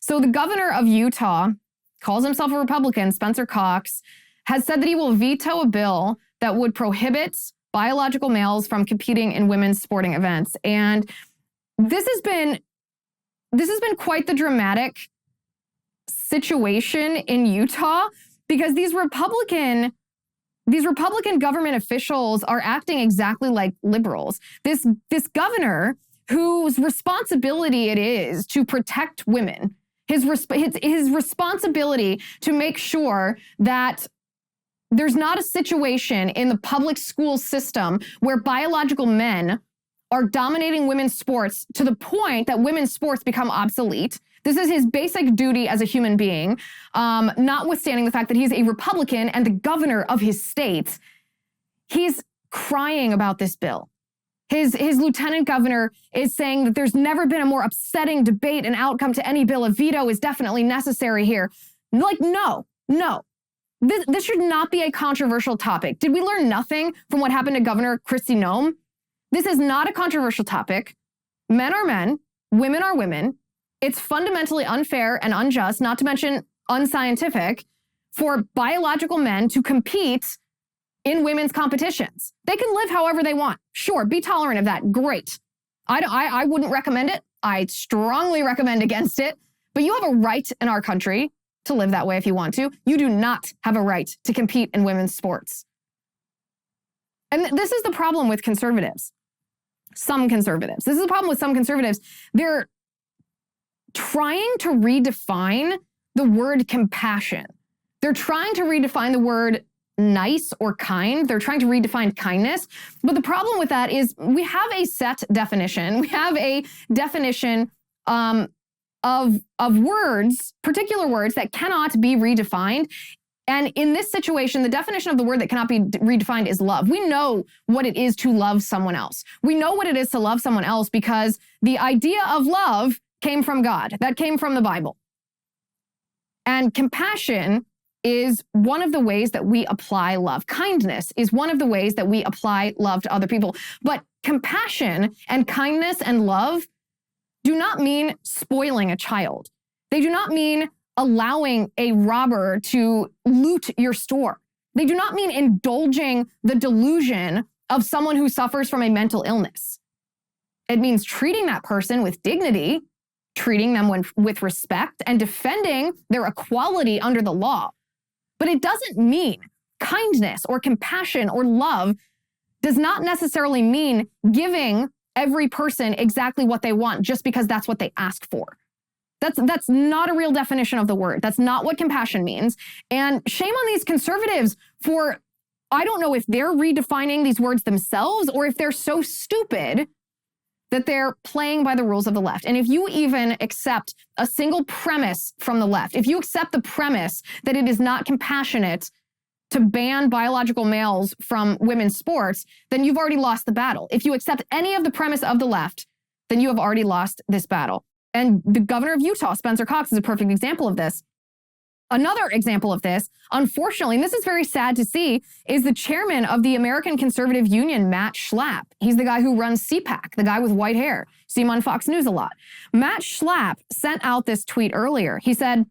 So the governor of Utah, calls himself a Republican, Spencer Cox, has said that he will veto a bill that would prohibit biological males from competing in women's sporting events. And this has been quite the dramatic situation in Utah, because these Republican government officials are acting exactly like liberals. This governor, whose responsibility it is to protect women, his responsibility to make sure that there's not a situation in the public school system where biological men are dominating women's sports to the point that women's sports become obsolete. This is his basic duty as a human being, notwithstanding the fact that he's a Republican and the governor of his state. He's crying about this bill. His lieutenant governor is saying that there's never been a more upsetting debate and outcome to any bill. A veto is definitely necessary here. Like, no. This should not be a controversial topic. Did we learn nothing from what happened to Governor Kristi Noem? This is not a controversial topic. Men are men, women are women. It's fundamentally unfair and unjust, not to mention unscientific, for biological men to compete in women's competitions. They can live however they want. Sure, be tolerant of that. Great. I wouldn't recommend it. I strongly recommend against it. But you have a right in our country to live that way if you want to. You do not have a right to compete in women's sports. And this is the problem with conservatives. Some conservatives. This is the problem with some conservatives. They're trying to redefine the word compassion. They're trying to redefine the word nice or kind. They're trying to redefine kindness. But the problem with that is we have a set definition. We have a definition of words, particular words that cannot be redefined. And in this situation, the definition of the word that cannot be redefined is love. We know what it is to love someone else. We know what it is to love someone else because the idea of love came from God. That came from the Bible. And compassion is one of the ways that we apply love. Kindness is one of the ways that we apply love to other people. But compassion and kindness and love do not mean spoiling a child. They do not mean allowing a robber to loot your store. They do not mean indulging the delusion of someone who suffers from a mental illness. It means treating that person with dignity, treating them with respect, and defending their equality under the law. But it doesn't mean kindness or compassion or love does not necessarily mean giving every person exactly what they want just because that's what they ask for. That's not a real definition of the word. That's not what compassion means. And shame on these conservatives for, I don't know if they're redefining these words themselves or if they're so stupid that they're playing by the rules of the left. And if you even accept a single premise from the left, if you accept the premise that it is not compassionate to ban biological males from women's sports, then you've already lost the battle. If you accept any of the premise of the left, then you have already lost this battle. And the governor of Utah, Spencer Cox, is a perfect example of this. Another example of this, unfortunately, and this is very sad to see, is the chairman of the American Conservative Union, Matt Schlapp. He's the guy who runs CPAC, the guy with white hair. See him on Fox News a lot. Matt Schlapp sent out this tweet earlier. He said,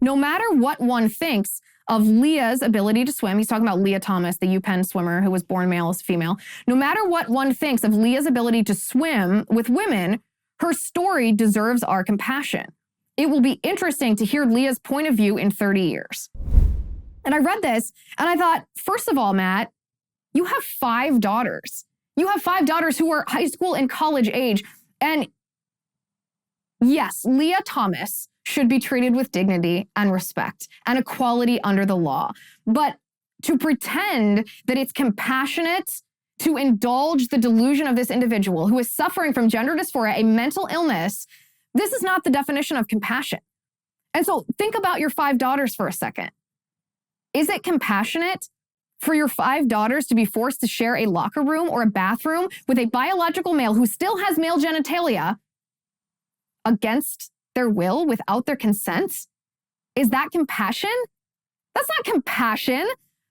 no matter what one thinks of Leah's ability to swim, he's talking about Leah Thomas, the UPenn swimmer who was born male as female. No matter what one thinks of Leah's ability to swim with women, her story deserves our compassion. It will be interesting to hear Leah's point of view in 30 years. And I read this and I thought, first of all, Matt, you have 5 daughters. You have 5 daughters who are high school and college age. And yes, Leah Thomas should be treated with dignity and respect and equality under the law. But to pretend that it's compassionate to indulge the delusion of this individual who is suffering from gender dysphoria, a mental illness, this is not the definition of compassion. And so think about your 5 daughters for a second. Is it compassionate for your 5 daughters to be forced to share a locker room or a bathroom with a biological male who still has male genitalia against their will, without their consent? Is that compassion? That's not compassion.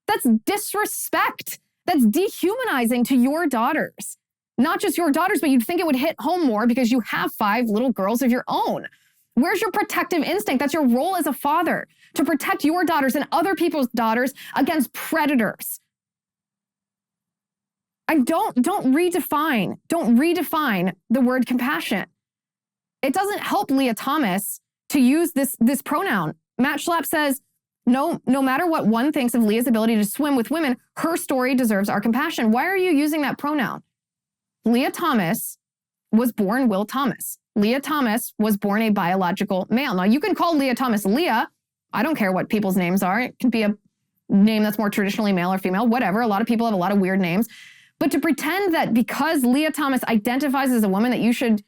That's disrespect. That's dehumanizing to your daughters. Not just your daughters, but you'd think it would hit home more because you have 5 little girls of your own. Where's your protective instinct? That's your role as a father, to protect your daughters and other people's daughters against predators. And don't redefine the word compassion. It doesn't help Leah Thomas to use this pronoun. Matt Schlapp says, no matter what one thinks of Leah's ability to swim with women, her story deserves our compassion. Why are you using that pronoun? Leah Thomas was born Will Thomas. Leah Thomas was born a biological male. Now, you can call Leah Thomas Leah. I don't care what people's names are. It can be a name that's more traditionally male or female, whatever. A lot of people have a lot of weird names. But to pretend that because Leah Thomas identifies as a woman that you should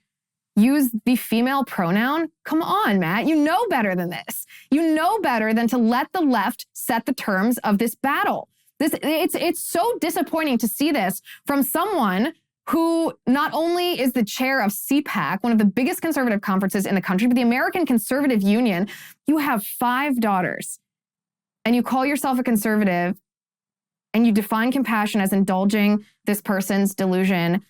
use the female pronoun, come on, Matt. You know better than this. You know better than to let the left set the terms of this battle. It's so disappointing to see this from someone who not only is the chair of CPAC, one of the biggest conservative conferences in the country, but the American Conservative Union. You have 5 daughters, and you call yourself a conservative, and you define compassion as indulging this person's delusion